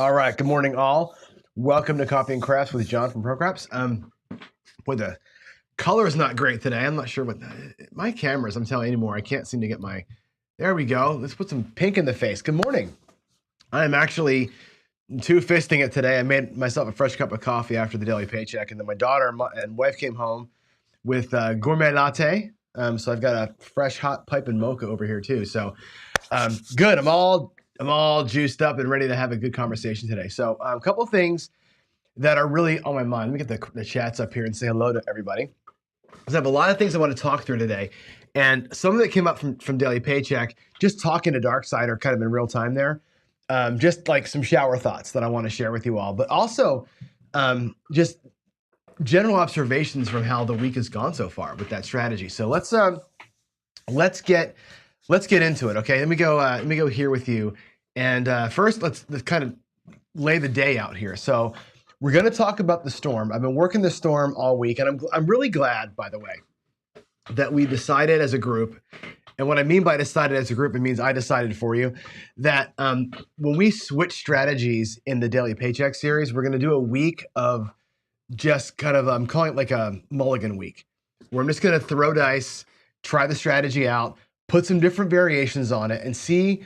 All right. Good morning, all. Welcome to Coffee and Crafts with John from ProCraps. Boy, the color is not great today. I'm not sure what my cameras. I'm telling you anymore. I can't seem to get my. There we go. Let's put some pink in the face. Good morning. I am actually two-fisting it today. I made myself a fresh cup of coffee after the daily paycheck, and then my daughter and wife came home with a gourmet latte. So I've got a fresh hot piping mocha over here too. So good. I'm all juiced up and ready to have a good conversation today. So a couple of things that are really on my mind. Let me get the chats up here and say hello to everybody. I have a lot of things I want to talk through today. And some of it came up from Daily Paycheck, just talking to Darksider kind of in real time there. Just like some shower thoughts that I want to share with you all, but also just general observations from how the week has gone so far with that strategy. So let's get into it. Okay, let me go here with you. And first, let's kind of lay the day out here. So we're going to talk about the storm. I've been working the storm all week, and I'm really glad, by the way, that we decided as a group. And what I mean by decided as a group, it means I decided for you that when we switch strategies in the Daily Paycheck series, we're going to do a week of just kind of, I'm calling it like a mulligan week, where I'm just going to throw dice, try the strategy out, put some different variations on it, and see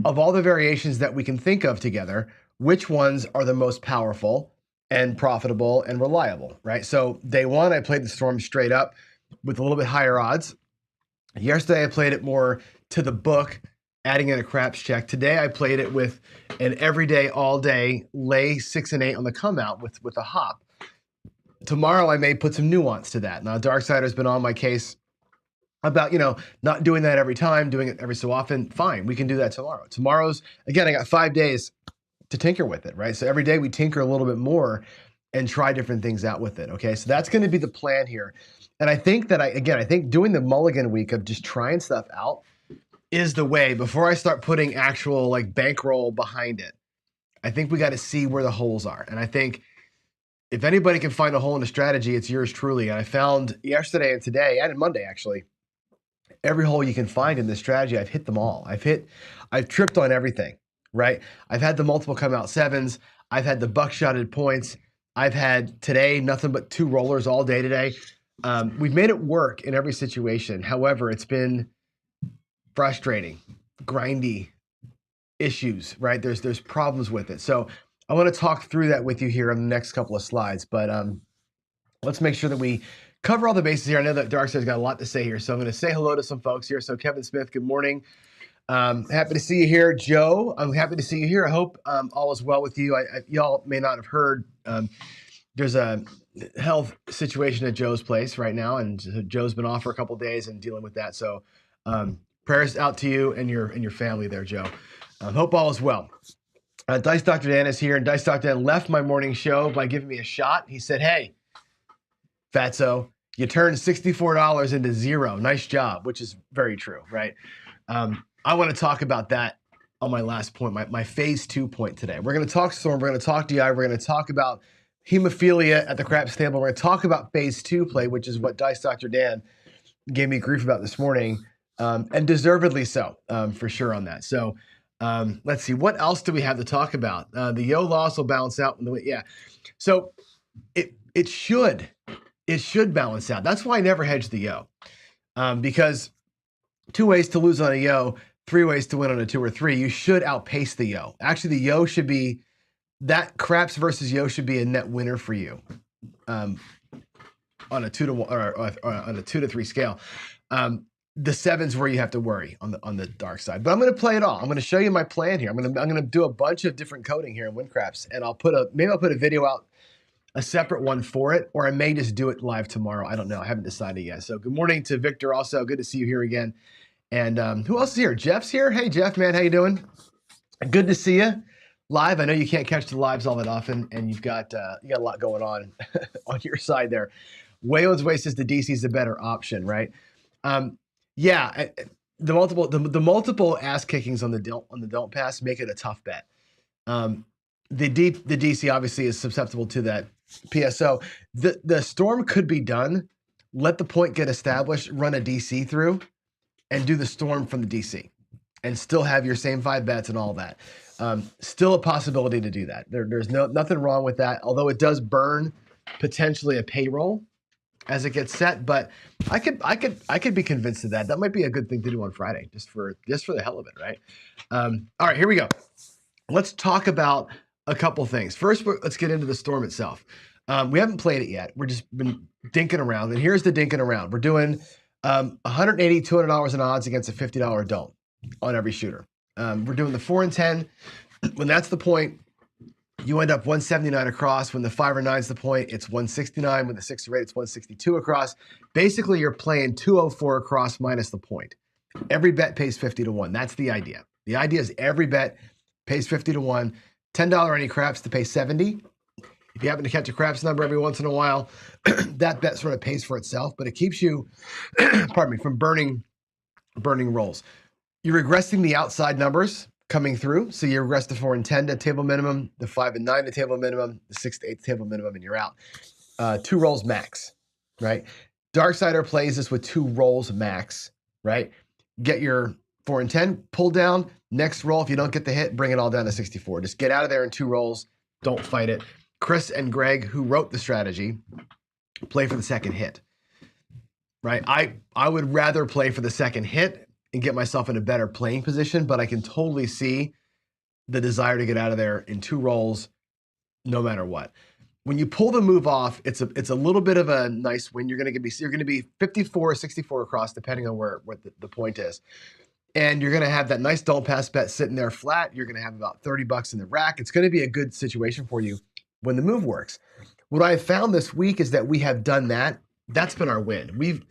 of all the variations that we can think of together, which ones are the most powerful and profitable and reliable, right? So day one, I played the storm straight up with a little bit higher odds. Yesterday, I played it more to the book, adding in a craps check. Today, I played it with an everyday, all day, lay 6 and 8 on the come out with a hop. Tomorrow, I may put some nuance to that. Now, Darksider's been on my case about, not doing that every time, doing it every so often. Fine, we can do that tomorrow. Tomorrow's, again, I got 5 days to tinker with it, right? So every day we tinker a little bit more and try different things out with it, okay? So that's going to be the plan here. And I think that I think doing the mulligan week of just trying stuff out is the way before I start putting actual like bankroll behind it. I think we got to see where the holes are. And I think if anybody can find a hole in a strategy, it's yours truly. And I found yesterday and today and Monday actually, every hole you can find in this strategy, I've hit them all. I've tripped on everything, right? I've had the multiple come out sevens. I've had the buckshotted points. I've had today nothing but 2 rollers all day today. We've made it work in every situation. However, it's been frustrating, grindy issues, right? There's problems with it. So I want to talk through that with you here on the next couple of slides, but let's make sure that we cover all the bases here. I know that Darksider's got a lot to say here, so I'm going to say hello to some folks here. So Kevin Smith, good morning. Happy to see you here. Joe, I'm happy to see you here. I hope all is well with you. Y'all may not have heard, there's a health situation at Joe's place right now, and Joe's been off for a couple of days and dealing with that. So prayers out to you and your family there, Joe. Hope all is well. Dice Dr. Dan is here, and Dice Dr. Dan left my morning show by giving me a shot. He said, hey, Fatso, you turned $64 into zero. Nice job, which is very true, right? I want to talk about that on my last point, my phase 2 point today. We're going to talk storm, we're going to talk DI, we're going to talk about hemophilia at the craps table. We're going to talk about phase 2 play, which is what Dice Dr. Dan gave me grief about this morning, and deservedly so, for sure on that. So let's see, what else do we have to talk about? The yo loss will balance out. Yeah, so it should balance out. That's why I never hedge the yo, because 2 ways to lose on a yo, 3 ways to win on a 2 or 3. You should outpace the yo. Actually, the yo should be, that craps versus yo should be a net winner for you on a 2 to 1 or on a 2 to 3 scale. The sevens where you have to worry on the dark side. But I'm going to play it all. I'm going to show you my plan here. I'm going to do a bunch of different coding here in WinCraps, and maybe I'll put a video out, a separate one for it, or I may just do it live tomorrow. I don't know. I haven't decided yet. So good morning to Victor also. Good to see you here again. And who else is here? Jeff's here. Hey, Jeff, man. How you doing? Good to see you live. I know you can't catch the lives all that often, and you got a lot going on on your side there. Wayland's Way says the DC is the better option, right? Yeah, the multiple ass kickings on the don't pass make it a tough bet. The DC obviously is susceptible to that PSO. The storm could be done. Let the point get established, run a DC through, and do the storm from the DC, and still have your same 5 bets and all that. Still a possibility to do that. There's nothing wrong with that, although it does burn potentially a payroll as it gets set. But I could be convinced of that. That might be a good thing to do on Friday, just for the hell of it, right? All right, here we go. Let's talk about a couple things. First, let's get into the storm itself. We haven't played it yet. We're just been dinking around, and here's the dinking around. We're doing $180, $200 in odds against a $50 dome on every shooter. We're doing the 4 and 10. When that's the point, you end up 179 across. When the 5 or 9 is the point, it's 169. When the 6 or 8, it's 162 across. Basically, you're playing 204 across minus the point. Every bet pays 50 to 1. That's the idea. The idea is every bet pays 50 to 1. $10 any craps to pay 70. If you happen to catch a craps number every once in a while, that bet sort of pays for itself, but it keeps you, pardon me, from burning rolls. You're regressing the outside numbers coming through. So you regress the 4 and 10 to table minimum, the 5 and 9 to table minimum, the 6 to 8 to table minimum, and you're out. 2 rolls max, right? Darksider plays this with 2 rolls max, right? Get your 4 and 10 pulled down. Next roll, if you don't get the hit, bring it all down to 64. Just get out of there in 2 rolls. Don't fight it. Chris and Greg, who wrote the strategy, play for the second hit, right? I would rather play for the second hit and get myself in a better playing position, but I can totally see the desire to get out of there in 2 rolls, no matter what. When you pull the move off, it's a little bit of a nice win. You're going to be 54 or 64 across, depending on what the point is. And you're going to have that nice don't pass bet sitting there flat. You're going to have about $30 in the rack. It's going to be a good situation for you when the move works. What I've found this week is that we have done that. That's been our win. We've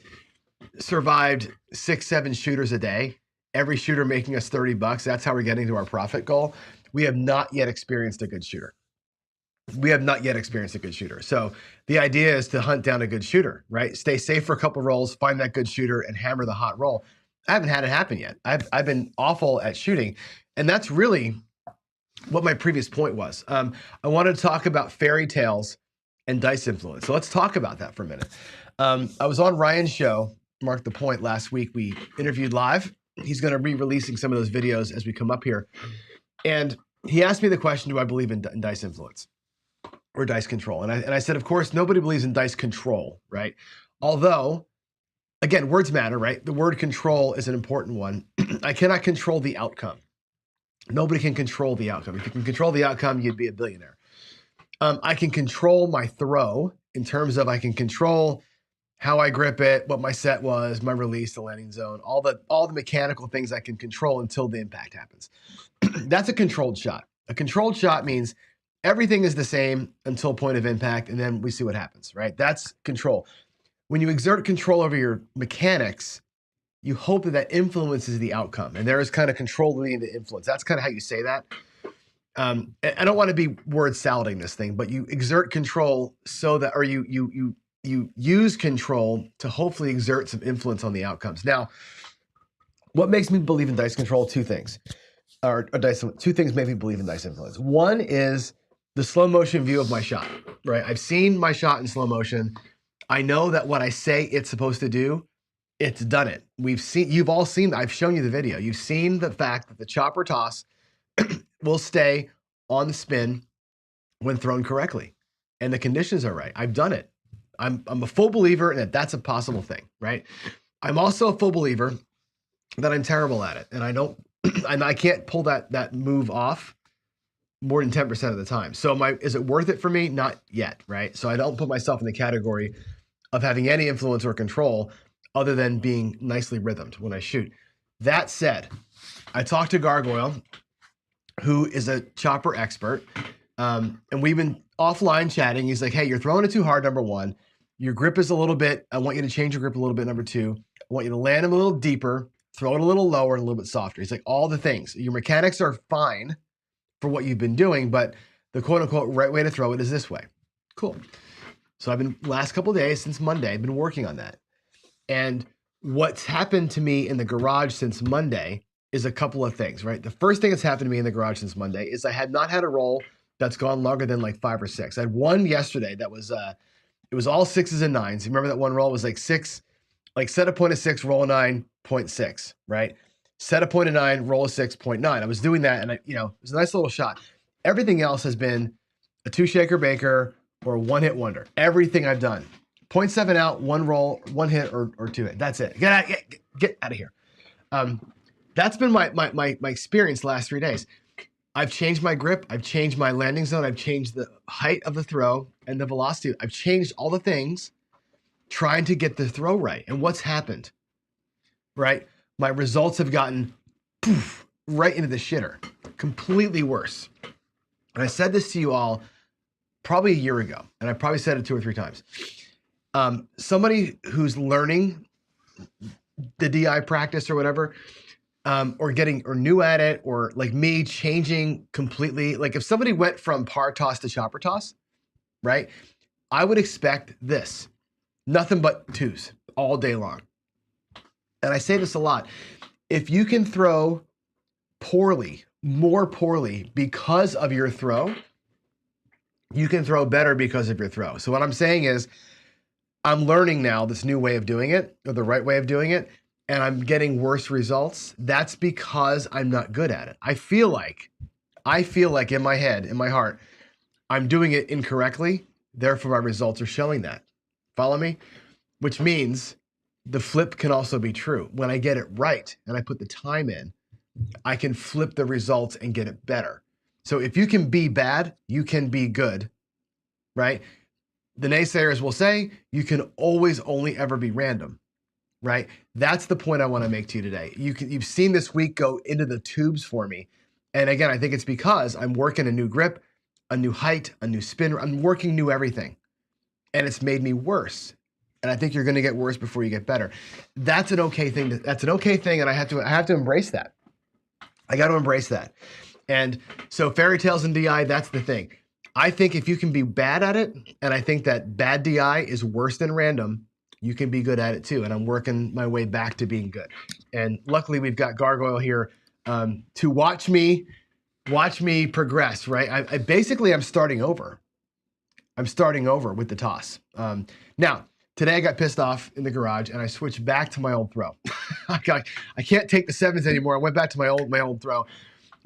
survived 6, 7 shooters a day, every shooter making us $30. That's how we're getting to our profit goal. We have not yet experienced a good shooter. So the idea is to hunt down a good shooter, right? Stay safe for a couple rolls, find that good shooter, and hammer the hot roll. I haven't had it happen yet. I've been awful at shooting, and that's really what my previous point was. I wanted to talk about fairy tales and dice influence. So let's talk about that for a minute. I was on Ryan's show, Mark the Point, last week. We interviewed live. He's going to be releasing some of those videos as we come up here. And he asked me the question, do I believe in dice influence or dice control? And I said, of course, nobody believes in dice control, right? Although, again, words matter, right? The word control is an important one. I cannot control the outcome. Nobody can control the outcome. If you can control the outcome, you'd be a billionaire. I can control my throw in terms of I can control how I grip it, what my set was, my release, the landing zone, all the mechanical things I can control until the impact happens. That's a controlled shot. A controlled shot means everything is the same until point of impact, and then we see what happens, right? That's control. When you exert control over your mechanics, you hope that influences the outcome. And there is kind of control leading to influence. That's kind of how you say that. I don't want to be word salading this thing, but you exert control so that, or you use control to hopefully exert some influence on the outcomes. Now, what makes me believe in dice control? 2 things. Two things make me believe in dice influence. One is the slow motion view of my shot, right? I've seen my shot in slow motion. I know that what I say it's supposed to do, it's done it. You've all seen that. I've shown you the video. You've seen the fact that the chopper toss will stay on the spin when thrown correctly. And the conditions are right. I've done it. I'm a full believer in that that's a possible thing, right? I'm also a full believer that I'm terrible at it. And I can't pull that move off more than 10% of the time. So is it worth it for me? Not yet, right? So I don't put myself in the category of having any influence or control other than being nicely rhythmed when I shoot. That said, I talked to Gargoyle, who is a chopper expert, and we've been offline chatting. He's like, hey, you're throwing it too hard, number 1. Your grip is a little bit, I want you to change your grip a little bit, number 2. I want you to land them a little deeper, throw it a little lower and a little bit softer. He's like, all the things. Your mechanics are fine for what you've been doing, but the quote unquote right way to throw it is this way. Cool. So I've been, last couple of days since Monday, I've been working on that. And what's happened to me in the garage since Monday is a couple of things, right? The first thing that's happened to me in the garage since Monday is I had not had a roll that's gone longer than like 5 or 6. I had one yesterday that was, it was all 6s and 9s. You remember that one roll was like 6, like set a point of 6, roll a 9, 0.6, right? set a point of 9, roll a 6.9. I was doing that, and it was a nice little shot. Everything else has been a 2-shaker baker or a 1-hit wonder. Everything I've done, 0.7 out, 1 roll, 1 hit, or 2 hit. That's it. Get out of here. That's been my experience the last 3 days. I've changed my grip. I've changed my landing zone. I've changed the height of the throw and the velocity. I've changed all the things trying to get the throw right. And what's happened, right? My results have gotten poof, right into the shitter, completely worse. And I said this to you all probably a year ago, and I probably said it 2 or 3 times. Somebody who's learning the DI practice or whatever, or new at it, or like me changing completely. Like if somebody went from par toss to chopper toss, right? I would expect this, nothing but 2s all day long. And I say this a lot. If you can throw poorly, more poorly because of your throw, you can throw better because of your throw. So what I'm saying is I'm learning now this new way of doing it, or the right way of doing it, and I'm getting worse results. That's because I'm not good at it. I feel like in my head, in my heart, I'm doing it incorrectly. Therefore, my results are showing that. Follow me? Which means the flip can also be true. When I get it right and I put the time in, I can flip the results and get it better. So if you can be bad, you can be good, right? The naysayers will say you can always only ever be random, right? That's the point I want to make to you today. You've seen this week go into the tubes for me. And again, I think it's because I'm working a new grip, a new height, a new spin. I'm working new everything. And it's made me worse. And I think you're going to get worse before you get better. That's an okay thing. That's an okay thing. And I have to embrace that. I got to embrace that. And so fairy tales and DI, that's the thing. I think if you can be bad at it, and I think that bad DI is worse than random, you can be good at it too. And I'm working my way back to being good. And luckily we've got Gargoyle here to watch me progress, right? I basically, I'm starting over. I'm starting over with the toss. Now, today I got pissed off in the garage and I switched back to my old throw. I can't take the 7s anymore. I went back to my old throw,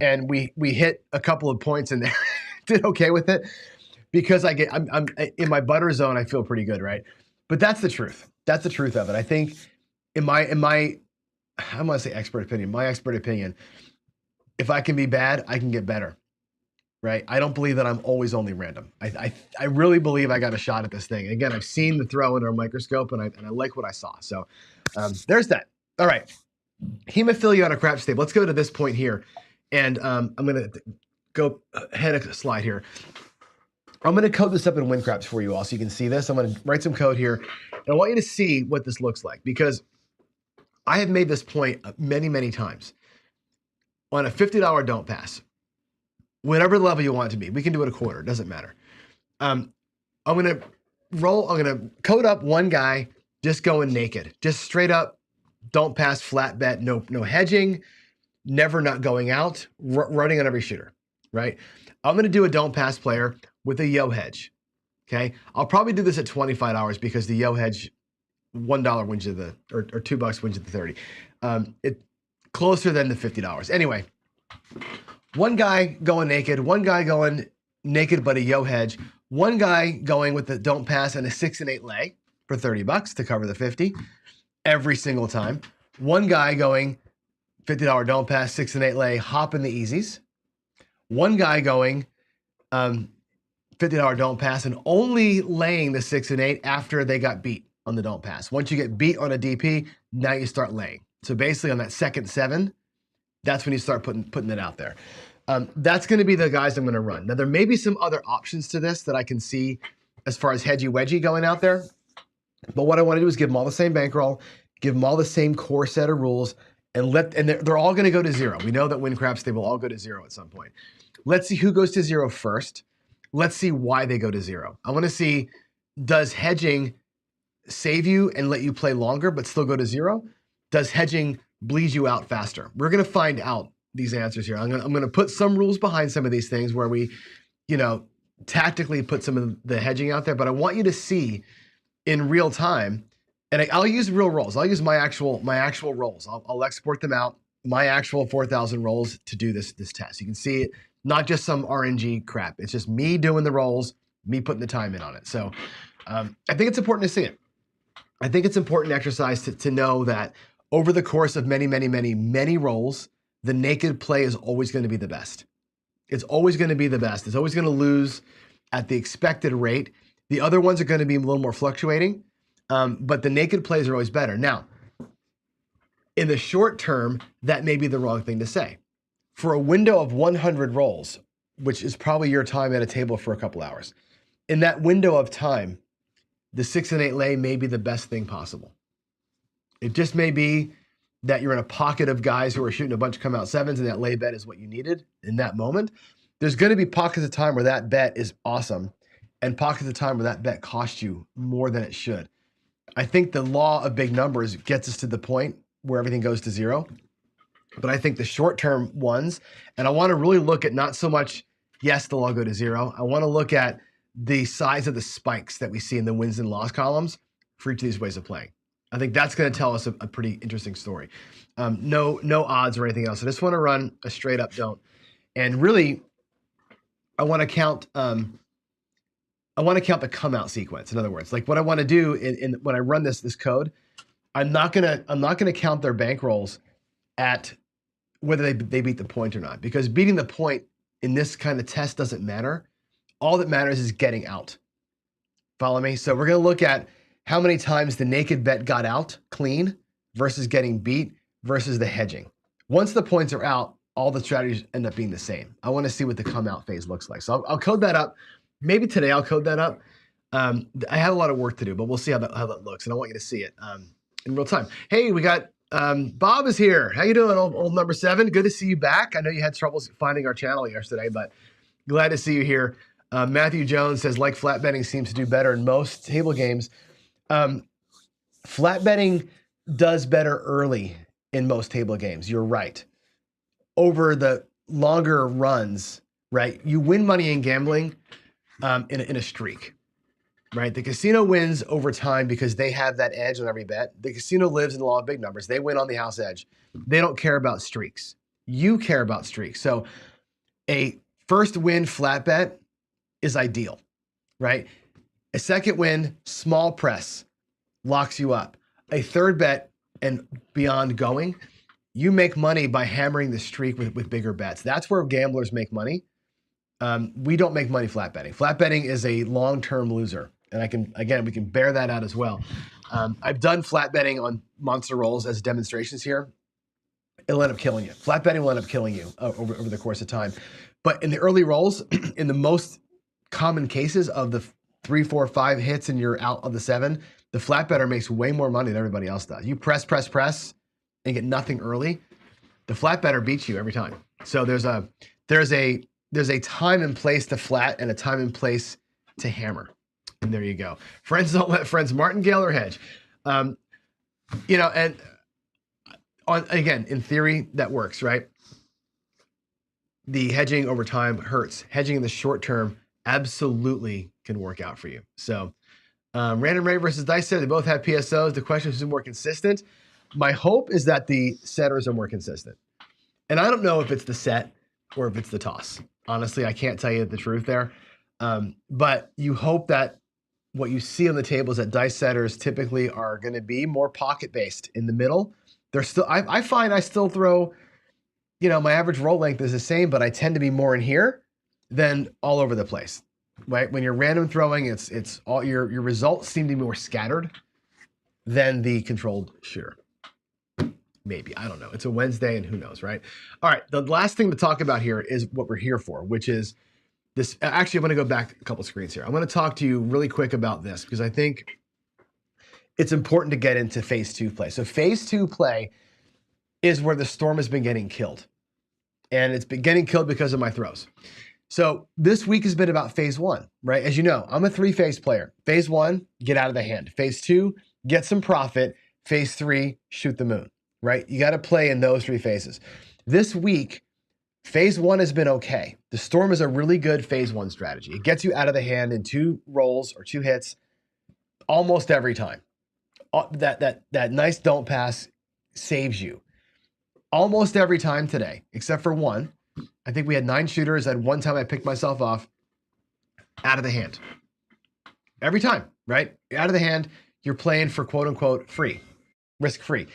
and we hit a couple of points in there. Did okay with it because I'm in my butter zone. I feel pretty good, right? But that's the truth. That's the truth of it. I think in my I'm gonna say expert opinion. My expert opinion, if I can be bad, I can get better. Right? I don't believe that I'm always only random. I really believe I got a shot at this thing. Again, I've seen the throw under a microscope, and I like what I saw. So there's that. All right. Hemophilia on a craps table. Let's go to this point here. And I'm going to go ahead a slide here. I'm going to code this up in WinCraps for you all so you can see this. I'm going to write some code here. And I want you to see what this looks like, because I have made this point many, many times. On a $50 don't pass, whatever level you want it to be. We can do it a quarter. It doesn't matter. I'm going to code up one guy just going naked. Just straight up, don't pass, flat bet, no hedging, never not going out, running on every shooter, right? I'm going to do a don't pass player with a yo hedge, okay? I'll probably do this at $25 because the yo hedge, $1 wins you or $2 wins you the 30. It closer than the $50. Anyway, one guy going naked, one guy going naked but a yo hedge, one guy going with the don't pass and a 6 and 8 lay for $30 to cover the 50 every single time. One guy going $50 don't pass, 6 and 8 lay, hop in the easies. One guy going $50 don't pass and only laying the 6 and 8 after they got beat on the don't pass. Once you get beat on a DP, now you start laying. So basically on that second 7, that's when you start putting it out there. That's going to be the guys I'm going to run. Now, there may be some other options to this that I can see as far as hedgy wedgy going out there. But what I want to do is give them all the same bankroll, give them all the same core set of rules, and they're all going to go to 0. We know that WinCraps, they will all go to 0 at some point. Let's see who goes to 0 first. Let's see why they go to 0. I want to see, does hedging save you and let you play longer but still go to 0? Does hedging bleed you out faster? We're going to find out these answers here. I'm going to put some rules behind some of these things where we, tactically put some of the hedging out there, but I want you to see in real time, and I'll use real rolls. I'll use my actual rolls. I'll export them out my actual 4,000 rolls to do this test. You can see it, not just some RNG crap. It's just me doing the rolls, me putting the time in on it. So I think it's important to see it. I think it's important exercise to know that over the course of many rolls, the naked play is always going to be the best. It's always going to be the best. It's always going to lose at the expected rate. The other ones are going to be a little more fluctuating, but the naked plays are always better. Now, in the short term, that may be the wrong thing to say. For a window of 100 rolls, which is probably your time at a table for a couple hours, in that window of time, the 6 and 8 lay may be the best thing possible. It just may be that you're in a pocket of guys who are shooting a bunch of come out sevens and that lay bet is what you needed in that moment. There's going to be pockets of time where that bet is awesome and pockets of time where that bet costs you more than it should. I think the law of big numbers gets us to the point where everything goes to zero. But I think the short-term ones, and I want to really look at not so much, yes, they'll all go to zero. I want to look at the size of the spikes that we see in the wins and loss columns for each of these ways of playing. I think that's going to tell us a pretty interesting story. No odds or anything else. I just want to run a straight up don't. And really, I want to count. I want to count the come out sequence. In other words, like what I want to do when I run this code, I'm not gonna count their bankrolls at whether they beat the point or not, because beating the point in this kind of test doesn't matter. All that matters is getting out. Follow me? So we're going to look at how many times the naked bet got out clean versus getting beat versus the hedging. Once the points are out, all the strategies end up being the same. I want to see what the come out phase looks like. So I'll code that up. Maybe today I'll code that up. I have a lot of work to do, but we'll see how that looks, and I want you to see it in real time. Hey, we got Bob is here. How you doing, old number 7? Good to see you back. I know you had troubles finding our channel yesterday, but glad to see you here. Matthew Jones says, like flat betting seems to do better in most table games. Flat betting does better early in most table games. You're right. Over the longer runs, right, you win money in gambling in a streak. Right, the casino wins over time because they have that edge on every bet. The casino lives in the law of big numbers. They win on the house edge. They don't care about streaks. You care about streaks. So a first win flat bet is ideal, right? A second win, small press, locks you up. A third bet and beyond going, you make money by hammering the streak with bigger bets. That's where gamblers make money. We don't make money flat betting. Flat betting is a long-term loser. And we can bear that out as well. I've done flat betting on monster rolls as demonstrations here. It'll end up killing you. Flat betting will end up killing you over the course of time. But in the early rolls, in the most common cases of the 3, 4, 5 hits and you're out of the 7, the flat better makes way more money than everybody else does. You press, and get nothing early. The flat better beats you every time. So there's a time and place to flat and a time and place to hammer. And there you go. Friends don't let friends martingale or hedge. And again, in theory, that works, right? The hedging over time hurts. Hedging in the short term absolutely can work out for you. So Random Ray versus Dice said they both have PSOs. The question is who's more consistent. My hope is that the setters are more consistent. And I don't know if it's the set or if it's the toss. Honestly, I can't tell you the truth there. But you hope that what you see on the table is that dice setters typically are going to be more pocket-based in the middle. They're still, I find I still throw, my average roll length is the same, but I tend to be more in here than all over the place, right? When you're random throwing, it's all your results seem to be more scattered than the controlled shooter. Maybe, I don't know. It's a Wednesday and who knows, right? All right, the last thing to talk about here is what we're here for, which is this. Actually, I'm going to go back a couple screens here. I want to talk to you really quick about this because I think it's important to get into phase 2 play. So phase 2 play is where the storm has been getting killed. And it's been getting killed because of my throws. So this week has been about phase 1, right? As you know, I'm a 3-phase player. Phase 1, get out of the hand. Phase 2, get some profit. Phase 3, shoot the moon, right? You got to play in those 3 phases. This week, phase 1 has been okay. The storm is a really good phase 1 strategy. It gets you out of the hand in 2 rolls or 2 hits almost every time. That nice don't pass saves you. almost every time today, except for one. I think we had 9 shooters, and one time I picked myself off out of the hand. Every time, right? Out of the hand, you're playing for quote unquote free, risk free.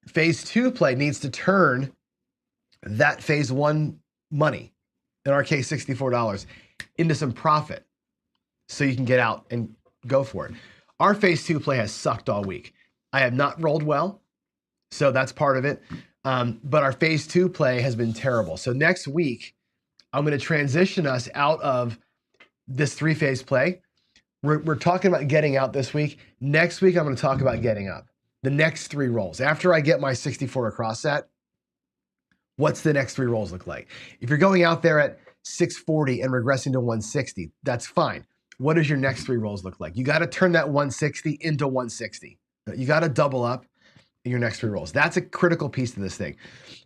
Phase 2 play needs to turn that phase 1 money, in our case $64, into some profit so you can get out and go for it. Our phase 2 play has sucked all week. I have not rolled well, so that's part of it. But our phase 2 play has been terrible. So next week, I'm going to transition us out of this 3-phase play. We're talking about getting out this week. Next week, I'm going to talk about getting up. The next 3 rolls. After I get my 64 across set, what's the next 3 rolls look like? If you're going out there at 640 and regressing to 160, that's fine. What does your next 3 rolls look like? You got to turn that 160 into 160. You got to double up in your next 3 rolls. That's a critical piece to this thing.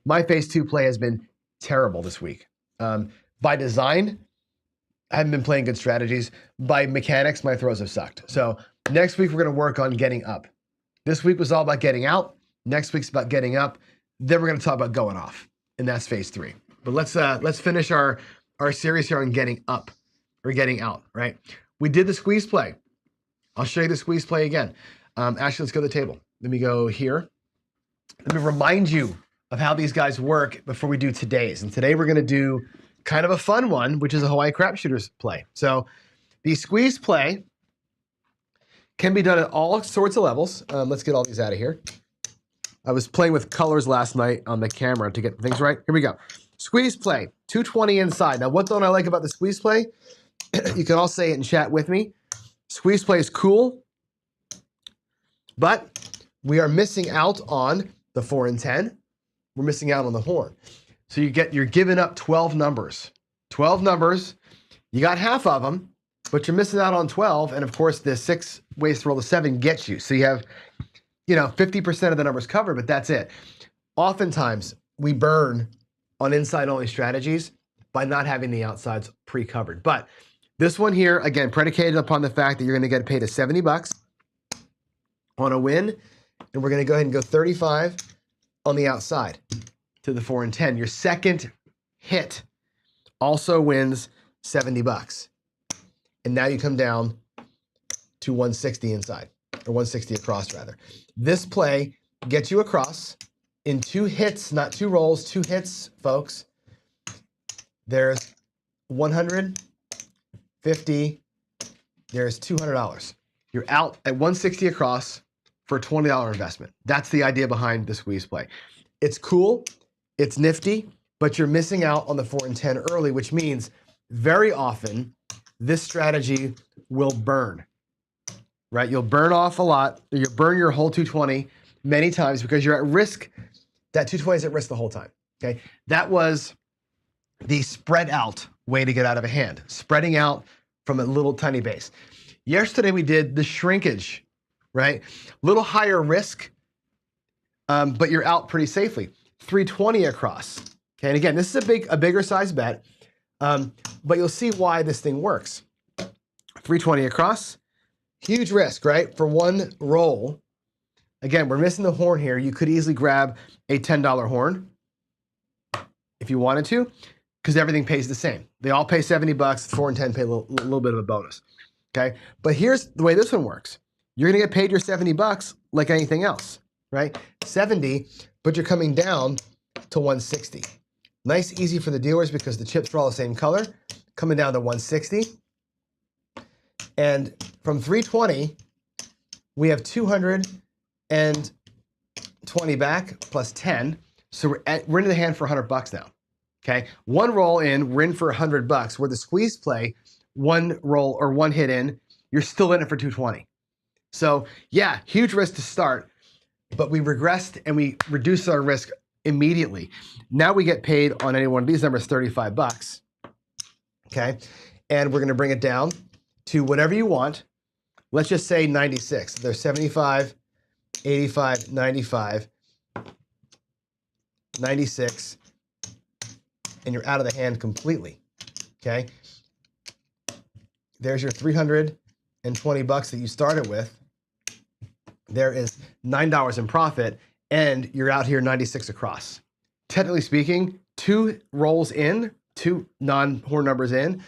My phase 2 play has been terrible this week. By design, I haven't been playing good strategies. By mechanics, my throws have sucked. So next week, we're going to work on getting up. This week was all about getting out. Next week's about getting up. Then we're going to talk about going off, and that's phase 3. But let's finish our series here on getting up or getting out, right? We did the squeeze play. I'll show you the squeeze play again. Actually, let's go to the table. Let me go here. Let me remind you of how these guys work before we do today's. And today we're going to do kind of a fun one, which is a Hawaii crap shooters play. So the squeeze play can be done at all sorts of levels. Let's get all these out of here. I was playing with colors last night on the camera to get things right. Here we go. Squeeze play, 220 inside. Now, what don't I like about the squeeze play? You can all say it in chat with me. Squeeze play is cool, but we are missing out on the 4 and 10. We're missing out on the horn. So you're giving up 12 numbers. 12 numbers. You got half of them, but you're missing out on 12. And of course, the 6 ways to roll the 7 gets you. So you have, 50% of the numbers covered, but that's it. Oftentimes, we burn on inside-only strategies by not having the outsides pre-covered. But this one here, again, predicated upon the fact that you're going to get paid $70 on a win, and we're going to go ahead and go 35 on the outside to the 4 and 10. Your second hit also wins $70. And now you come down to 160 inside, or 160 across rather. This play gets you across in 2 hits, not 2 rolls, 2 hits, folks. There's 150, there's $200. You're out at 160 across for a $20 investment. That's the idea behind the squeeze play. It's cool, it's nifty, but you're missing out on the 4 and 10 early, which means very often this strategy will burn, right? You'll burn off a lot. You'll burn your whole 220 many times because you're at risk. That 220 is at risk the whole time, okay? That was the spread out way to get out of a hand, spreading out from a little tiny base. Yesterday we did the shrinkage, right? Little higher risk, but you're out pretty safely. 320 across, okay? And again, this is a bigger size bet, but you'll see why this thing works. 320 across, huge risk, right? For one roll. Again, we're missing the horn here. You could easily grab a $10 horn if you wanted to, because everything pays the same. They all pay $70. 4 and 10 pay a little bit of a bonus, okay? But here's the way this one works. You're gonna get paid your $70 like anything else, right? 70, but you're coming down to 160. Nice, easy for the dealers because the chips are all the same color, coming down to 160. And from 320, we have 220 back plus 10. So we're into the hand for $100 now, okay? One roll in, we're in for $100. Where the squeeze play, one roll or one hit in, you're still in it for 220. So yeah, huge risk to start, but we regressed and we reduced our risk immediately. Now we get paid on any one of these numbers $35, okay? And we're gonna bring it down to whatever you want. Let's just say 96. There's 75, 85, 95, 96, and you're out of the hand completely, okay? There's your $320 that you started with. There is $9 in profit, and you're out here 96 across. Technically speaking, 2 rolls in, 2 non-horn numbers in,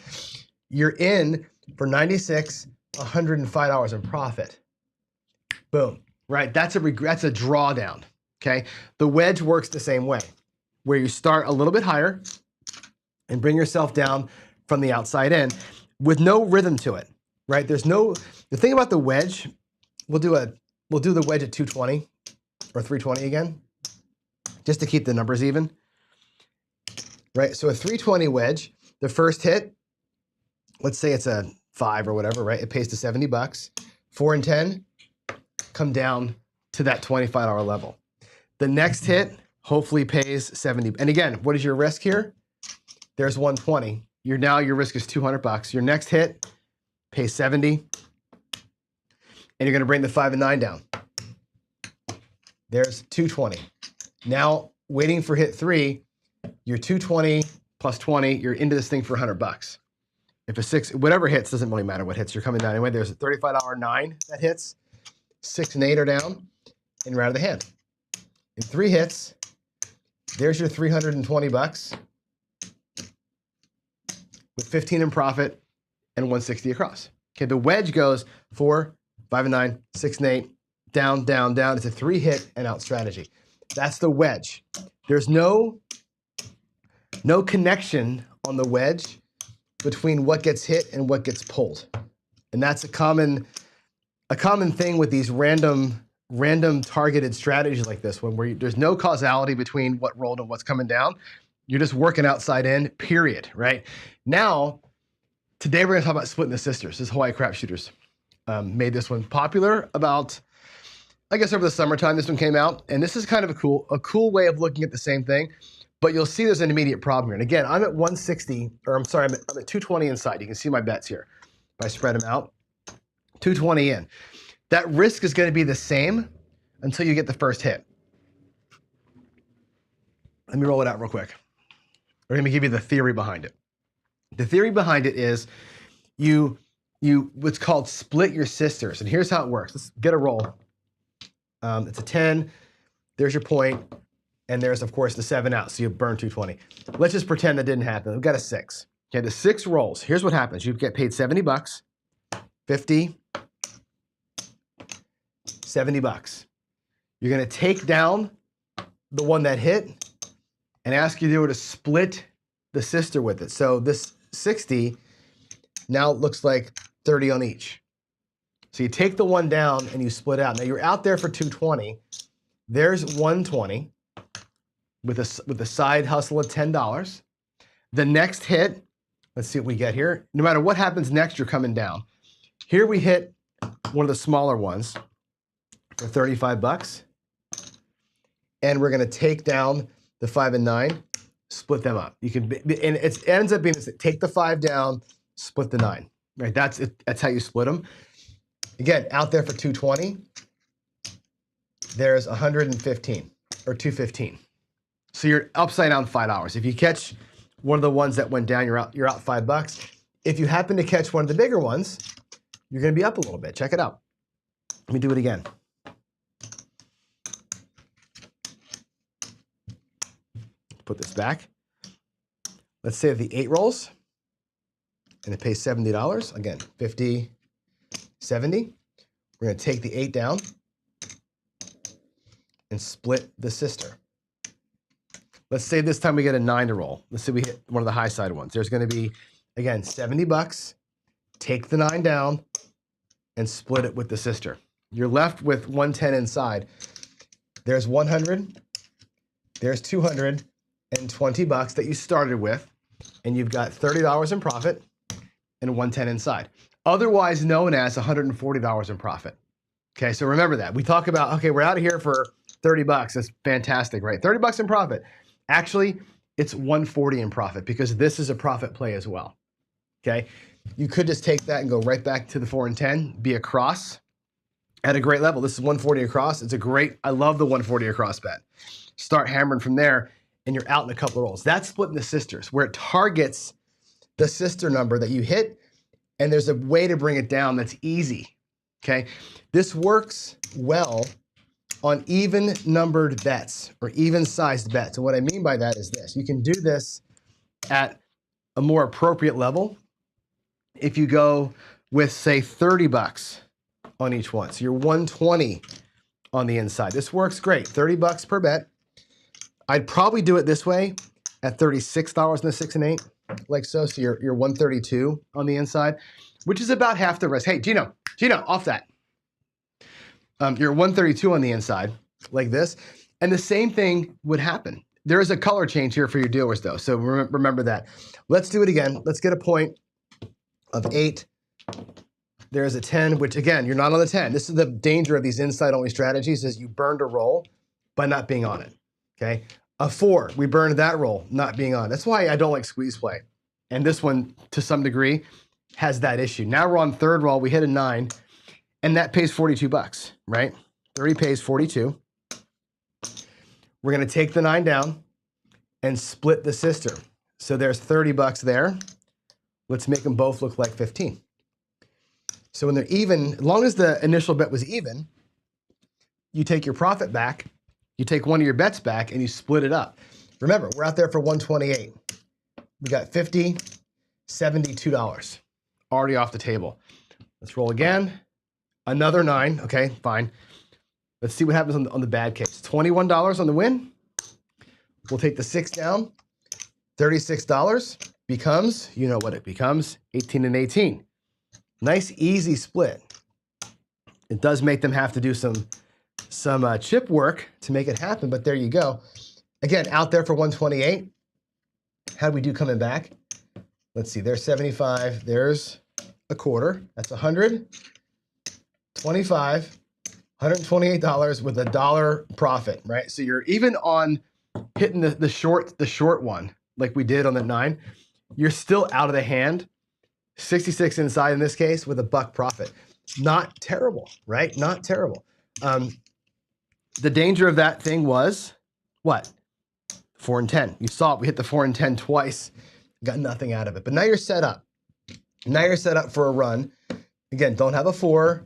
you're in for 96, $105 in profit. Boom, right? That's a drawdown, okay? The wedge works the same way, where you start a little bit higher and bring yourself down from the outside in with no rhythm to it, right? The thing about the wedge, we'll do the wedge at 220 or 320 again, just to keep the numbers even, right? So a 320 wedge, the first hit, let's say it's a 5 or whatever, right? It pays to $70. 4 and 10 come down to that $25 level. The next hit hopefully pays 70. And again, what is your risk here? There's 120. Your risk is $200. Your next hit pays 70. And you're going to bring the 5 and 9 down. There's 220. Now, waiting for hit 3, you're 220 plus 20, you're into this thing for $100. If a 6, whatever hits, doesn't really matter what hits, you're coming down anyway. There's a $35 9 that hits, 6 and 8 are down, and you're out of the hand. In 3 hits, there's your $320 with 15 in profit and 160 across. Okay, the wedge goes 4, 5 and 9, 6 and 8, down, down, down. It's a 3-hit and out strategy. That's the wedge. There's no connection on the wedge between what gets hit and what gets pulled. And that's a common thing with these random targeted strategies like this one, where there's no causality between what rolled and what's coming down. You're just working outside in, period, right? Now, today we're gonna talk about splitting the sisters. This Hawaii Crap Shooters made this one popular about, I guess, over the summertime. This one came out, and this is kind of a cool way of looking at the same thing. But you'll see there's an immediate problem here. And again, I'm at 160, or I'm sorry, I'm at 220 inside. You can see my bets here. If I spread them out, 220 in. That risk is going to be the same until you get the first hit. Let me roll it out real quick. We're going to give you the theory behind it. The theory behind it is you what's called split your sisters. And here's how it works. Let's get a roll. It's a 10. There's your point. And there's, of course, the 7 out, so you burn 220. Let's just pretend that didn't happen. We've got a 6. Okay, the 6 rolls. Here's what happens. You get paid $70, 50, $70. You're going to take down the one that hit and ask you to split the sister with it. So this 60 now looks like 30 on each. So you take the one down and you split out. Now you're out there for 220. There's 120. With a side hustle of $10. The next hit, let's see what we get here. No matter what happens next, you're coming down. Here we hit one of the smaller ones for $35. And we're gonna take down the 5 and 9, split them up. You can, and it ends up being, take the 5 down, split the 9, right? That's how you split them. Again, out there for 220, there's 115 or 215. So you're upside down $5. If you catch one of the ones that went down, you're out $5. If you happen to catch one of the bigger ones, you're going to be up a little bit. Check it out. Let me do it again. Put this back. Let's say the 8 rolls, and it pays $70. Again, 50, 70. We're going to take the 8 down and split the sister. Let's say this time we get a 9 to roll. Let's say we hit one of the high side ones. There's going to be, again, $70. Take the 9 down and split it with the sister. You're left with 110 inside. There's 100. There's $220 that you started with, and you've got $30 in profit and 110 inside. Otherwise known as $140 in profit. Okay, so remember that. We talk about, okay, we're out of here for $30. That's fantastic, right? $30 in profit. Actually, it's $140 in profit because this is a profit play as well. Okay, you could just take that and go right back to the 4 and 10, be across at a great level. This is 140 across. It's a great, I love the 140 across bet. Start hammering from there, and you're out in a couple of rolls. That's splitting the sisters, where it targets the sister number that you hit, and there's a way to bring it down that's easy. Okay, this works well on even numbered bets or even sized bets. And what I mean by that is this. You can do this at a more appropriate level if you go with, say, 30 bucks on each one. So you're 120 on the inside. This works great. 30 bucks per bet. I'd probably do it this way at $36 in the 6 and 8, like so. So you're 132 on the inside, which is about half the risk. Hey, Gino, off that. You're 132 on the inside, like this. And the same thing would happen. There is a color change here for your dealers, though. So remember that. Let's do it again. Let's get a point of 8. There's a 10, which, again, you're not on the 10. This is the danger of these inside-only strategies, is you burned a roll by not being on it, okay? A 4, we burned that roll, not being on. That's why I don't like squeeze play. And this one, to some degree, has that issue. Now we're on third roll. We hit a 9. And that pays 42 bucks, right? 30 pays 42. We're gonna take the 9 down and split the sister. So there's 30 bucks there. Let's make them both look like 15. So when they're even, as long as the initial bet was even, you take your profit back, you take one of your bets back, and you split it up. Remember, we're out there for 128. We got 50, $72 already off the table. Let's roll again. Another 9, okay, fine. Let's see what happens on the bad case. $21 on the win. We'll take the 6 down. $36 becomes, you know what it becomes, 18 and 18. Nice, easy split. It does make them have to do some chip work to make it happen, but there you go. Again, out there for 128. How do we do coming back? Let's see, there's 75, there's a quarter, that's 100. 25, $128 with $1 profit, right? So you're even on hitting the short one, like we did on the 9. You're still out of the hand. 66 inside in this case with $1 profit. Not terrible, right? Not terrible. The danger of that thing was what? 4 and 10. You saw it. We hit the 4 and 10 twice. Got nothing out of it. But now you're set up. Now you're set up for a run. Again, don't have a 4.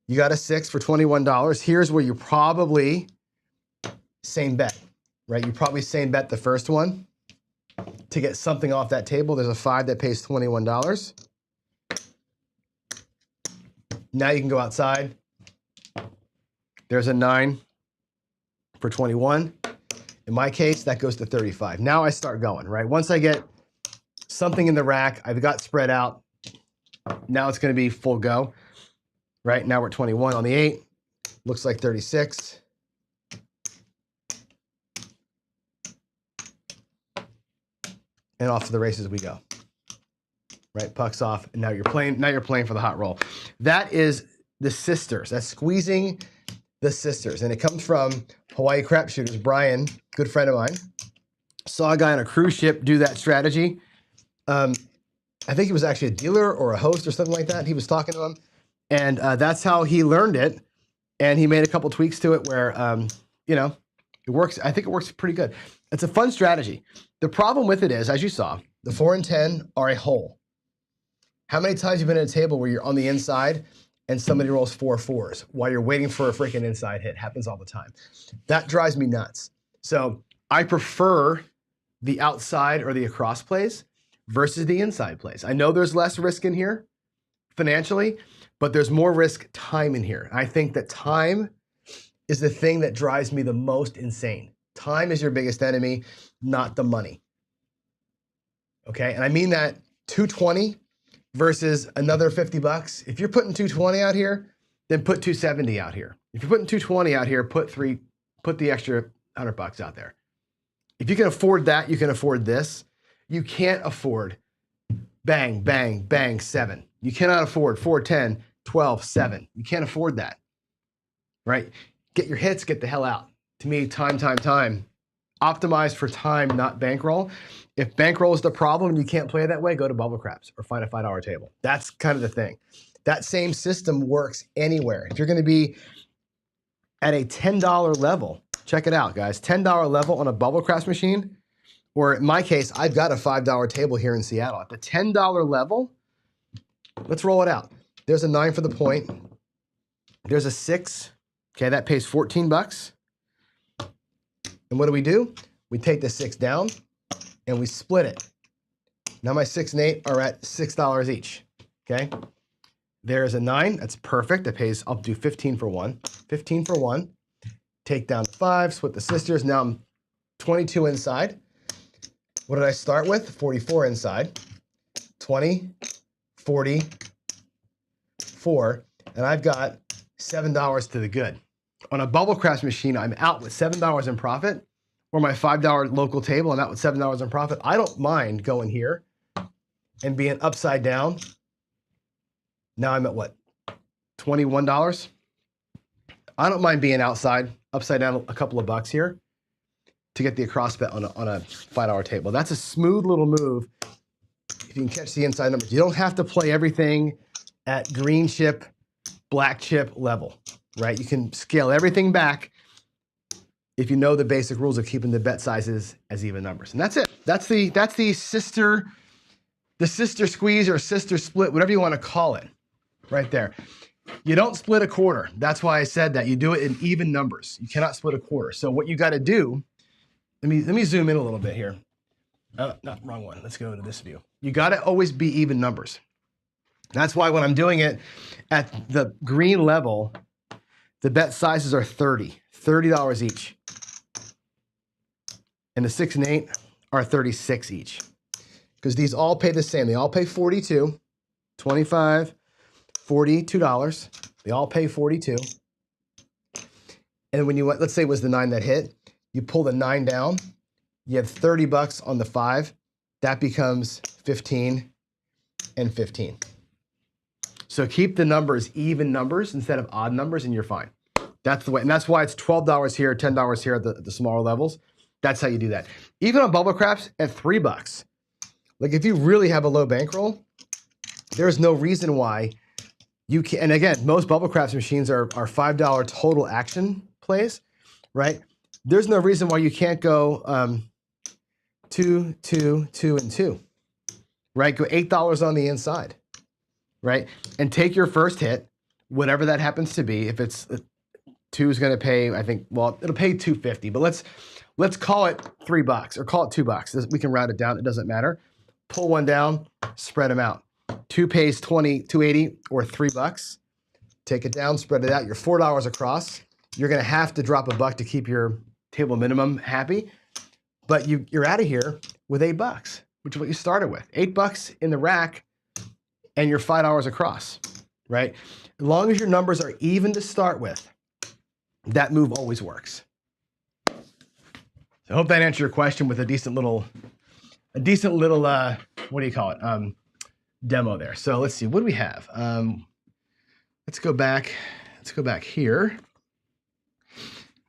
You got a 6 for $21. Here's where you probably same bet, right? You probably same bet the first one to get something off that table. There's a 5 that pays $21. Now you can go outside. There's a 9 for 21. In my case, that goes to 35. Now I start going, right? Once I get something in the rack, I've got spread out. Now it's going to be full go. Right now we're at 21 on the 8. Looks like 36. And off to the races we go. Right, pucks off, and now you're playing for the hot roll. That is the sisters. That's squeezing the sisters. And it comes from Hawaii Crap Shooters. Brian, good friend of mine, saw a guy on a cruise ship do that strategy. I think he was actually a dealer or a host or something like that. He was talking to him. And that's how he learned it. And he made a couple tweaks to it where, it works. I think it works pretty good. It's a fun strategy. The problem with it is, as you saw, the 4 and 10 are a hole. How many times have you been at a table where you're on the inside and somebody rolls 4 4s while you're waiting for a freaking inside hit? Happens all the time. That drives me nuts. So I prefer the outside or the across plays versus the inside plays. I know there's less risk in here financially, but there's more risk time in here. I think that time is the thing that drives me the most insane. Time is your biggest enemy, not the money. Okay, and I mean that 220 versus another 50 bucks. If you're putting 220 out here, then put 270 out here. If you're putting 220 out here, put the extra 100 bucks out there. If you can afford that, you can afford this. You can't afford bang, bang, bang, 7. You cannot afford 4, 10, 12, 7. You can't afford that, right? Get your hits, get the hell out. To me, time. Optimize for time, not bankroll. If bankroll is the problem and you can't play that way, go to Bubble Craps or find a $5 table. That's kind of the thing. That same system works anywhere. If you're going to be at a $10 level, check it out, guys. $10 level on a Bubble Craps machine, or in my case, I've got a $5 table here in Seattle. At the $10 level, let's roll it out. There's a 9 for the point. There's a 6 Okay, that pays 14 bucks. And what do? We take the 6 down and we split it. Now my 6 and 8 are at $6 each. Okay, there's a 9. That's perfect. That pays, I'll do 15 for 1. 15 for 1. Take down 5, split the sisters. Now I'm 22 inside. What did I start with? 44 inside. 20, 40, 4, and I've got $7 to the good. On a Bubble Crafts machine, I'm out with $7 in profit, or my $5 local table, I'm out with $7 in profit. I don't mind going here and being upside down. Now I'm at what? $21. I don't mind being upside down a couple of bucks here to get the across bet on a $5 table. That's a smooth little move. If you can catch the inside numbers, you don't have to play everything at green chip, black chip level, right? You can scale everything back if you know the basic rules of keeping the bet sizes as even numbers. And that's it. That's the sister squeeze or sister split, whatever you want to call it, right there. You don't split a quarter. That's why I said that. You do it in even numbers. You cannot split a quarter. So what you got to do, let me zoom in a little bit here. Not wrong one. Let's go to this view. You got to always be even numbers. That's why when I'm doing it at the green level, the bet sizes are $30 each. And the 6 and 8 are 36 each. Because these all pay the same. They all pay 42, 25, $42. They all pay 42. And when you, let's say it was the 9 that hit, you pull the 9 down, you have 30 bucks on the 5. That becomes 15 and 15. So keep the numbers even numbers instead of odd numbers and you're fine. That's the way, and that's why it's $12 here, $10 here at the smaller levels. That's how you do that. Even on Bubble Crafts at $3. Like if you really have a low bankroll, there's no reason why you can, and again, most Bubble Crafts machines are $5 total action plays, right? There's no reason why you can't go 2, 2, 2, and 2, right? Go $8 on the inside, right? And take your first hit, whatever that happens to be. If it's 2 is going to pay, I think, well, it'll pay $2.50, but let's call it $3 or call it $2. We can round it down. It doesn't matter. Pull one down, spread them out. 2 pays $2.80 or $3. Take it down, spread it out. You're $4 across. You're going to have to drop $1 to keep your table minimum happy, but you're out of here with $8, which is what you started with. $8 in the rack, and you're $5 across, right? As long as your numbers are even to start with, that move always works. So I hope that answered your question with a decent little, what do you call it? Demo there. So let's see, what do we have? Let's go back here.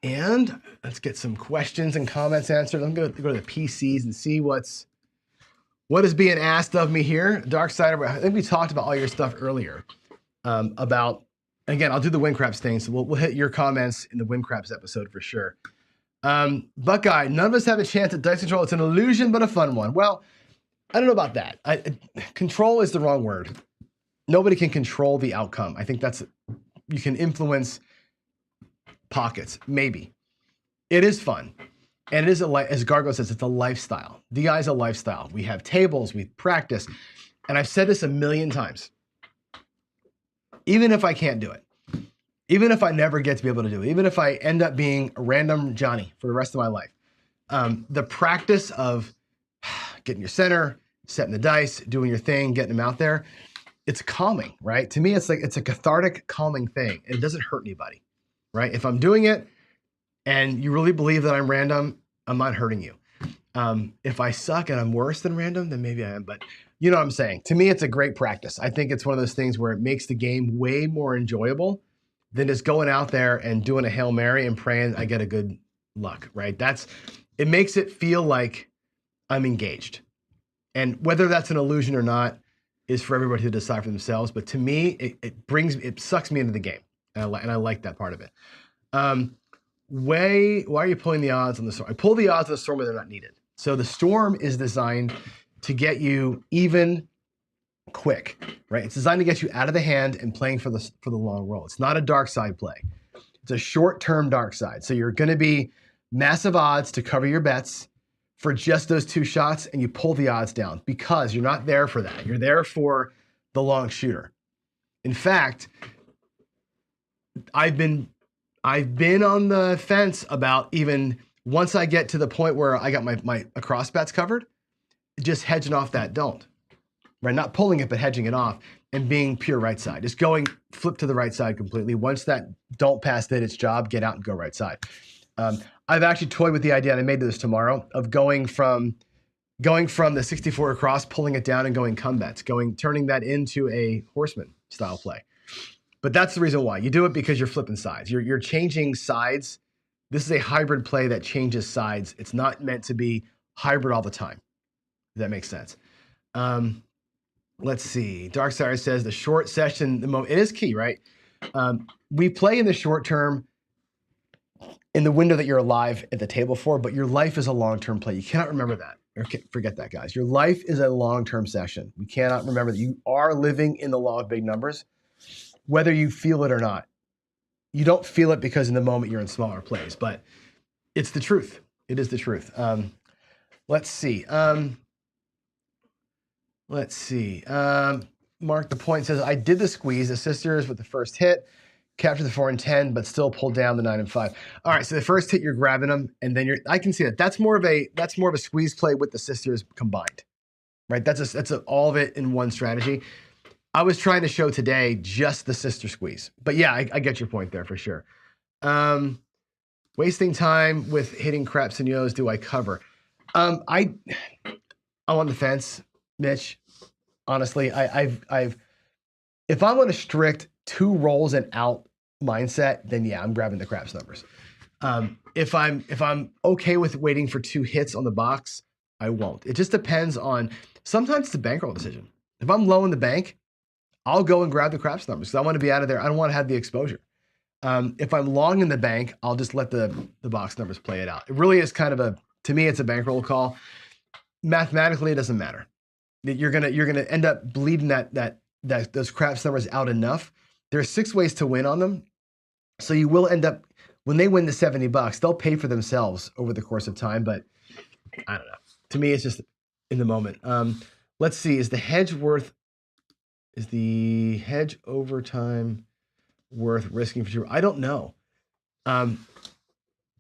And let's get some questions and comments answered. I'm going to go to the PCs and see what is being asked of me here. Dark Side, I think we talked about all your stuff earlier about, again, I'll do the Windcraps thing. So we'll hit your comments in the Windcraps episode for sure. Buckeye, none of us have a chance at dice control. It's an illusion, but a fun one. Well, I don't know about that. Control is the wrong word. Nobody can control the outcome. I think you can influence pockets, maybe. It is fun. And it is, as Gargo says, it's a lifestyle. DI is a lifestyle. We have tables, we practice. And I've said this a million times. Even if I can't do it, even if I never get to be able to do it, even if I end up being a random Johnny for the rest of my life, the practice of getting your center, setting the dice, doing your thing, getting them out there, it's calming, right? To me, it's a cathartic, calming thing. It doesn't hurt anybody, right? If I'm doing it and you really believe that I'm random, I'm not hurting you. If I suck and I'm worse than random, then maybe I am, but you know what I'm saying? To me, it's a great practice. I think it's one of those things where it makes the game way more enjoyable than just going out there and doing a Hail Mary and praying I get a good luck, right? It makes it feel like I'm engaged. And whether that's an illusion or not is for everybody to decide for themselves. But to me, it sucks me into the game. And I like that part of it. Why are you pulling the odds on the storm? I pull the odds on the storm when they're not needed. So the storm is designed to get you even quick, right? It's designed to get you out of the hand and playing for the long roll. It's not a dark side play. It's a short-term dark side. So you're going to be massive odds to cover your bets for just those 2 shots, and you pull the odds down because you're not there for that. You're there for the long shooter. In fact, I've been on the fence about, even once I get to the point where I got my across bets covered, just hedging off that don't. Right? Not pulling it, but hedging it off and being pure right side. Just going flip to the right side completely. Once that don't pass did its job, get out and go right side. I've actually toyed with the idea, and I made this tomorrow, of going from the 64 across, pulling it down and going come bets, turning that into a horseman style play. But that's the reason why. You do it because you're flipping sides. You're changing sides. This is a hybrid play that changes sides. It's not meant to be hybrid all the time. If that makes sense. Let's see. Darksider says the short session, it is key, right? We play in the short term in the window that you're alive at the table for, but your life is a long-term play. You cannot remember that. Okay, forget that, guys. Your life is a long-term session. We cannot remember that you are living in the law of big numbers, whether you feel it or not. You don't feel it because in the moment you're in smaller plays, but it's the truth. It is the truth. Let's see. Mark the Point says, I did the squeeze, the sisters with the first hit, capture the 4 and 10, but still pull down the 9 and 5. All right, so the first hit you're grabbing them, and then I can see that. That's more of a squeeze play with the sisters combined, right? That's all of it in one strategy. I was trying to show today just the sister squeeze, but yeah, I get your point there for sure. Wasting time with hitting craps and yos. Do I cover? I'm on the fence, Mitch. Honestly, if I'm on a strict 2 rolls and out mindset, then yeah, I'm grabbing the craps numbers. If I'm okay with waiting for 2 hits on the box, I won't. It just depends on, sometimes it's a bankroll decision. If I'm low in the bank, I'll go and grab the craps numbers because I want to be out of there. I don't want to have the exposure. If I'm long in the bank, I'll just let the box numbers play it out. It really is kind of to me, it's a bankroll call. Mathematically, it doesn't matter. You're gonna end up bleeding those craps numbers out enough. There's 6 ways to win on them. So you will end up, when they win the $70, they'll pay for themselves over the course of time. But I don't know. To me, it's just in the moment. Let's see. Is the hedge overtime worth risking for sure? I don't know. I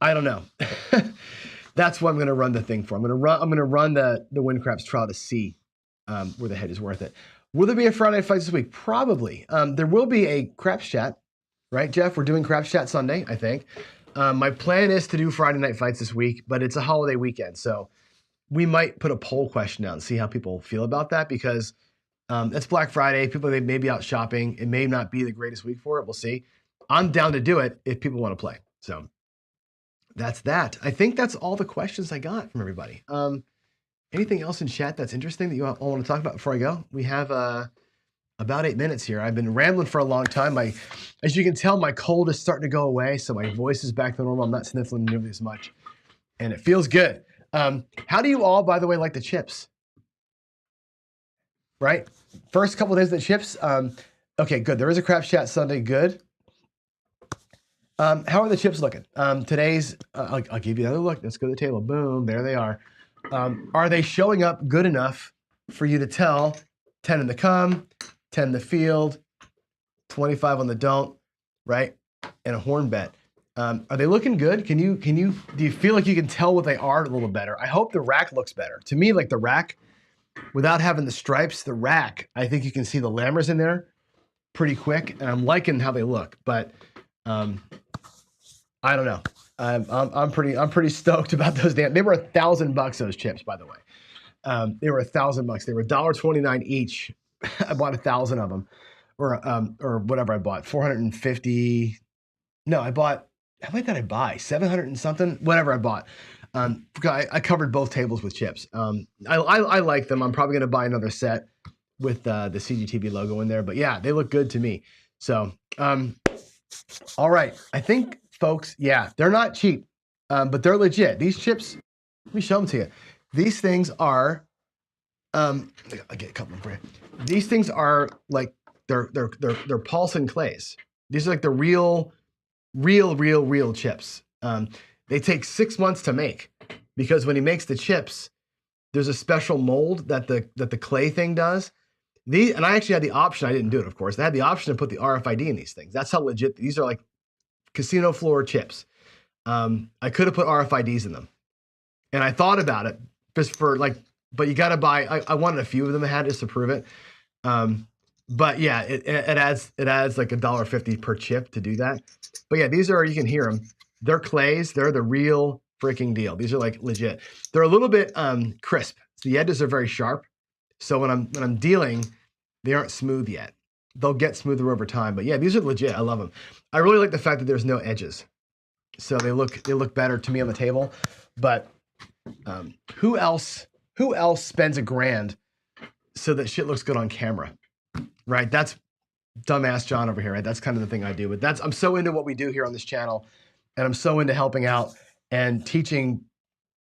don't know. That's what I'm going to run the thing for. I'm going to run the win craps trial to see where the hedge is worth it. Will there be a Friday night fight this week? Probably. There will be a craps chat, right, Jeff? We're doing craps chat Sunday, I think. My plan is to do Friday night fights this week, but it's a holiday weekend, so we might put a poll question out and see how people feel about that, because it's Black Friday. People, they may be out shopping. It may not be the greatest week for it. We'll see. I'm down to do it if people want to play. So that's that. I think that's all the questions I got from everybody. Anything else in chat that's interesting that you all want to talk about before I go? We have about 8 minutes here. I've been rambling for a long time. As you can tell, my cold is starting to go away, so my voice is back to normal. I'm not sniffling nearly as much, and it feels good. How do you all, by the way, like the chips? Right? First couple of days of the chips. Okay, good. There is a craps chat Sunday. Good. How are the chips looking? Today's, I'll give you another look. Let's go to the table. Boom, there they are. Are they showing up good enough for you to tell 10 in the come, 10 in the field, 25 on the don't, right? And a horn bet. Are they looking good? Do you feel like you can tell what they are a little better? I hope the rack looks better. To me, like the rack, without having the stripes, the rack, I think you can see the lammers in there pretty quick, and I'm liking how they look, but I don't know. I'm pretty stoked about those. They were $1,000, those chips, by the way. They were $1,000. They were $1.29 each. I bought 1,000 of them, or whatever I bought. 450. No, how many did I buy? 700 and something. Whatever I bought. I covered both tables with chips. I like them. I'm probably going to buy another set with the CGTV logo in there. But yeah, they look good to me. So, all right. I think, folks, yeah, they're not cheap, but they're legit. These chips, let me show them to you. These things are, I'll get a couple of them for you. These things are like, they're Paulson clays. These are like the real real chips. They take 6 months to make because when he makes the chips, there's a special mold that the clay thing does. And I actually had the option. I didn't do it, of course. I had the option to put the RFID in these things. That's how legit these are, like casino floor chips. I could have put RFIDs in them, and I thought about it just for like, but you got to buy. I wanted a few of them I had just to prove it. But yeah, it adds like $1.50 per chip to do that. But yeah, these are, you can hear them. They're clays. They're the real freaking deal. These are like legit. They're a little bit crisp. So the edges are very sharp. So when I'm dealing, they aren't smooth yet. They'll get smoother over time. But yeah, these are legit. I love them. I really like the fact that there's no edges. So they look better to me on the table. But who else spends $1,000 so that shit looks good on camera? Right? That's dumbass John over here, right? That's kind of the thing I do. But I'm so into what we do here on this channel, and I'm so into helping out and teaching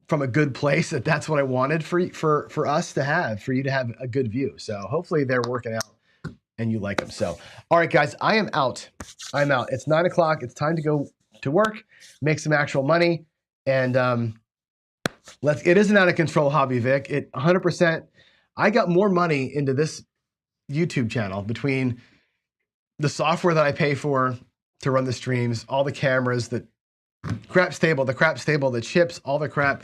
from a good place that's what I wanted for us to have, for you to have a good view. So hopefully they're working out and you like them. So, all right, guys, I am out. I'm out. It's 9 o'clock. It's time to go to work, make some actual money, and it isn't out of control, Hobby Vic. It 100%. I got more money into this YouTube channel between the software that I pay for to run the streams, all the cameras, the crap stable, the chips, all the crap.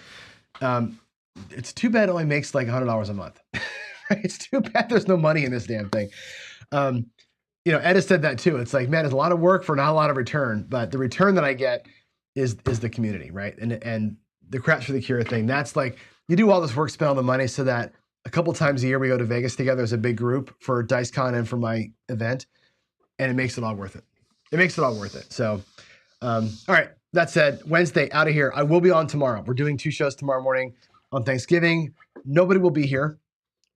It's too bad it only makes like $100 a month. It's too bad there's no money in this damn thing. Ed has said that too. It's like, man, it's a lot of work for not a lot of return, but the return that I get is the community, right? And the Craps for the Cure thing. That's like, you do all this work, spend all the money so that a couple times a year we go to Vegas together as a big group for DiceCon and for my event, and it makes it all worth it. It makes it all worth it. So, all right. That said, Wednesday, out of here. I will be on tomorrow. We're doing 2 shows tomorrow morning on Thanksgiving. Nobody will be here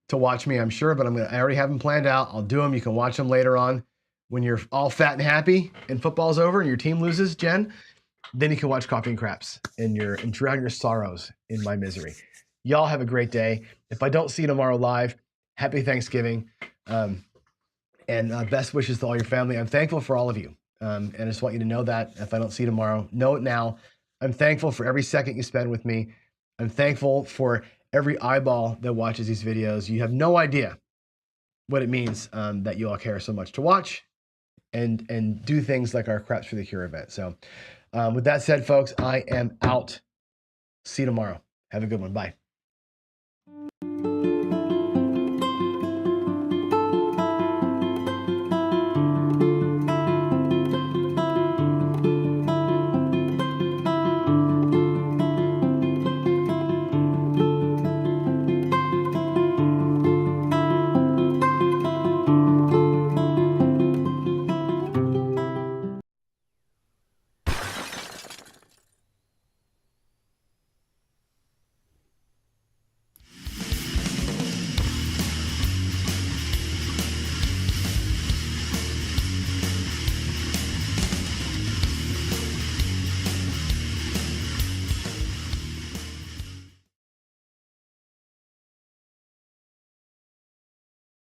to watch me, I'm sure, but I already have them planned out. I'll do them. You can watch them later on when you're all fat and happy and football's over and your team loses, Jen. Then you can watch Coffee and Craps and drown your sorrows in my misery. Y'all have a great day. If I don't see you tomorrow live, happy Thanksgiving. And best wishes to all your family. I'm thankful for all of you. And I just want you to know that if I don't see you tomorrow, know it now. I'm thankful for every second you spend with me. I'm thankful for every eyeball that watches these videos. You have no idea what it means that you all care so much to watch and do things like our Craps for the Cure event. So with that said, folks, I am out. See you tomorrow. Have a good one. Bye.